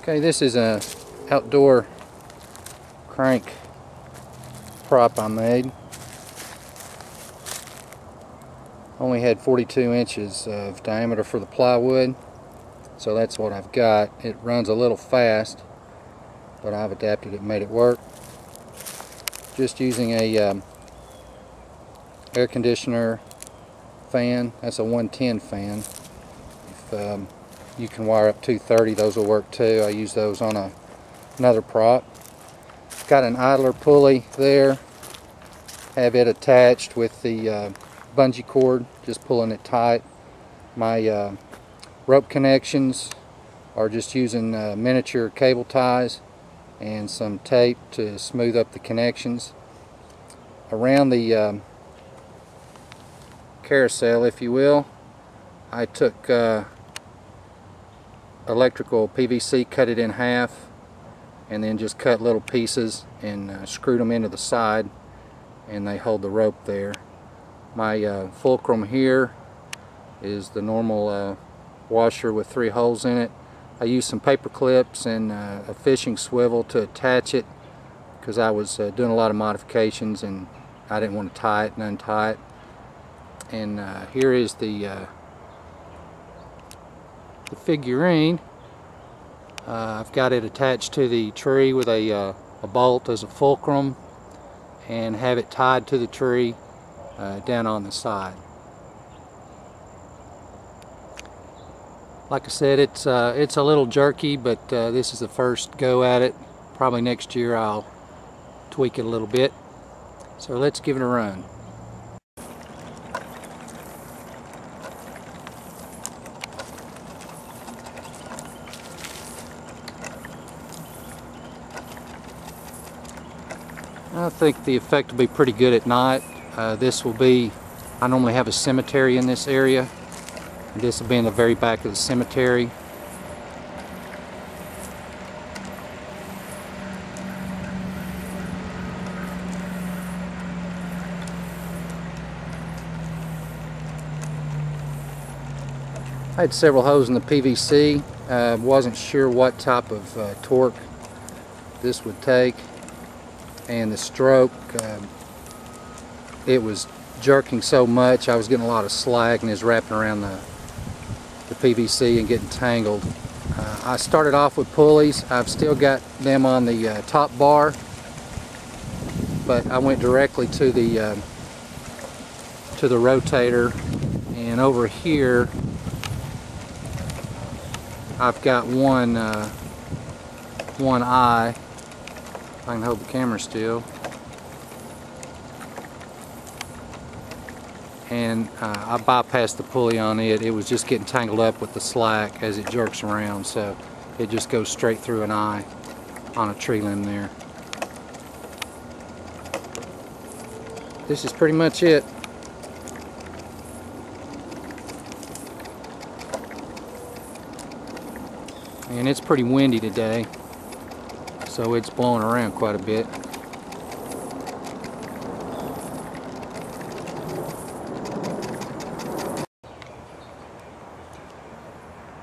Okay, this is a outdoor crank prop I made. Only had 42 inches of diameter for the plywood, so that's what I've got. It runs a little fast, but I've adapted it and made it work. Just using a air conditioner fan. That's a 110 fan. If you can wire up 230, those will work too. I use those on another prop. Got an idler pulley there. Have it attached with the bungee cord, just pulling it tight. My rope connections are just using miniature cable ties and some tape to smooth up the connections. Around the carousel, if you will, I took electrical PVC, cut it in half, and then just cut little pieces and screwed them into the side, and they hold the rope there. My fulcrum here is the normal washer with 3 holes in it. I used some paper clips and a fishing swivel to attach it because I was doing a lot of modifications and I didn't want to tie it and untie it. And here is the figurine. I've got it attached to the tree with a bolt as a fulcrum, and have it tied to the tree down on the side. Like I said, it's a little jerky, but this is the first go at it. Probably next year I'll tweak it a little bit. So let's give it a run. I think the effect will be pretty good at night. This will be, I normally have a cemetery in this area. This will be in the very back of the cemetery. I had several holes in the PVC. Wasn't sure what type of torque this would take. And the stroke, it was jerking so much I was getting a lot of slag and it was wrapping around the PVC and getting tangled. I started off with pulleys. I've still got them on the top bar, but I went directly to the rotator, and over here I've got one eye. I can hold the camera still, and I bypassed the pulley on it. It was just getting tangled up with the slack as it jerks around, so it just goes straight through an eye on a tree limb there. This is pretty much it. And it's pretty windy today, so it's blowing around quite a bit.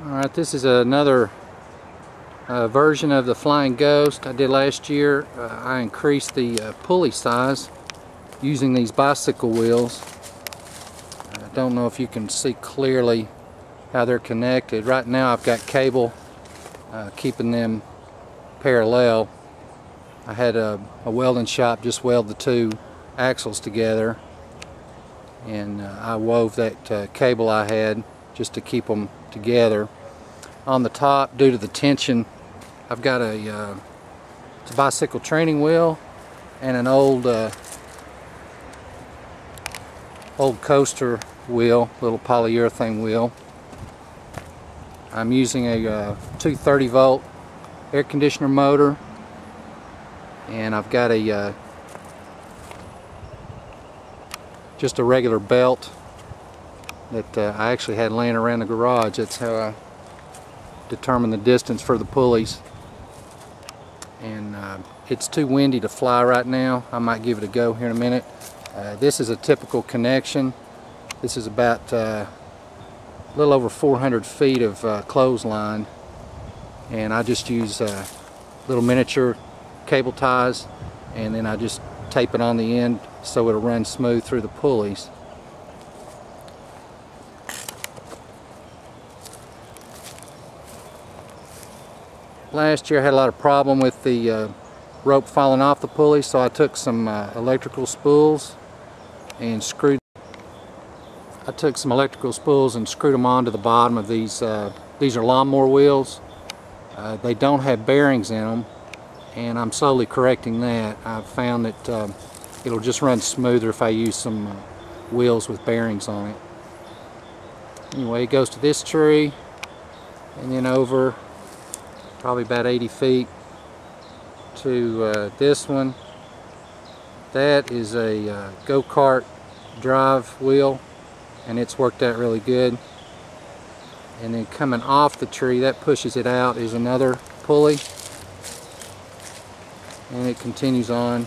Alright, this is another version of the Flying Ghost I did last year. I increased the pulley size using these bicycle wheels. I don't know if you can see clearly how they're connected. Right now I've got cable keeping them parallel. I had a welding shop just weld the 2 axles together, and I wove that cable I had just to keep them together. On the top, due to the tension, I've got a bicycle training wheel and an old coaster wheel, little polyurethane wheel. I'm using a 230 volt air conditioner motor, and I've got a just a regular belt that I actually had laying around the garage. That's how I determine the distance for the pulleys. And it's too windy to fly right now. I might give it a go here in a minute. This is a typical connection. This is about a little over 400 feet of clothesline, and I just use little miniature cable ties, and then I just tape it on the end so it'll run smooth through the pulleys. Last year I had a lot of problem with the rope falling off the pulley, so I took some electrical spools and screwed them onto the bottom of these. These are lawnmower wheels. They don't have bearings in them, and I'm slowly correcting that. I've found that it'll just run smoother if I use some wheels with bearings on it. Anyway, it goes to this tree and then over probably about 80 feet to this one. That is a go-kart drive wheel, and it's worked out really good. And then coming off the tree, that pushes it out, is another pulley, and it continues on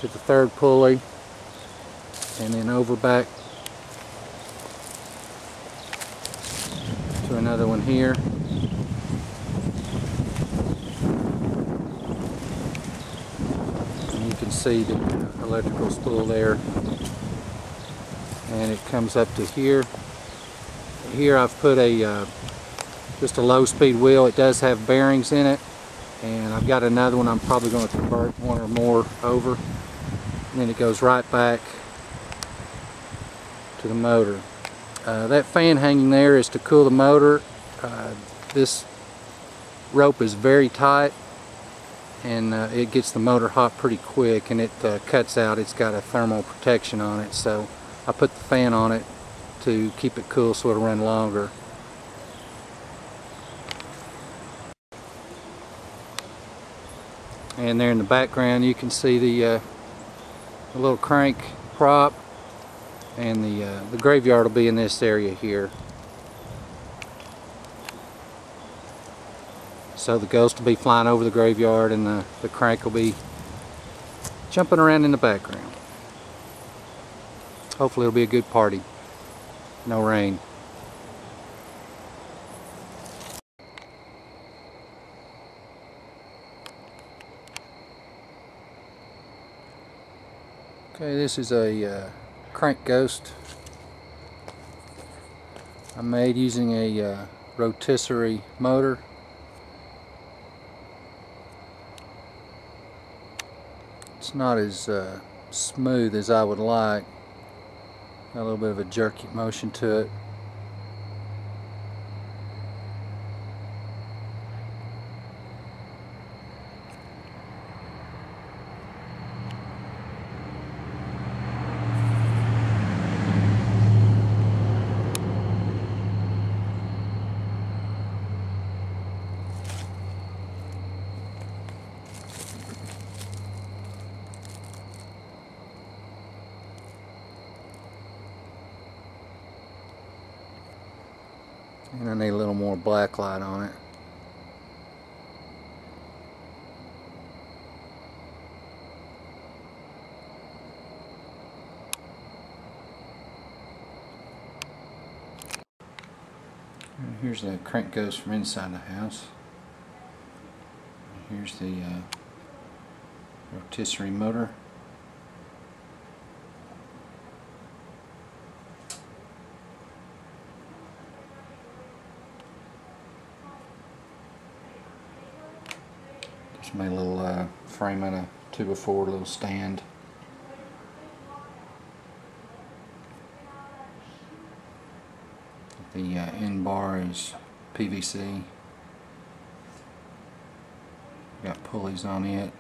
to the third pulley, and then over back to another one here. And you can see the electrical spool there, and it comes up to here. Here I've put just a low-speed wheel. It does have bearings in it, and I've got another one I'm probably going to convert one or more over, and then it goes right back to the motor. That fan hanging there is to cool the motor. This rope is very tight, and it gets the motor hot pretty quick, and it cuts out. It's got a thermal protection on it, so I put the fan on it to keep it cool so it'll run longer. And there in the background you can see the little crank prop, and the graveyard will be in this area here. So the ghost will be flying over the graveyard, and the crank will be jumping around in the background. Hopefully it'll be a good party. No rain. Okay, this is a crank ghost I made using a rotisserie motor. It's not as smooth as I would like. Got a little bit of a jerky motion to it. And I need a little more black light on it. And here's the crank ghost from inside the house. And here's the rotisserie motor. Just made a little frame out of 2x4, little stand. The end bar is PVC. Got pulleys on it.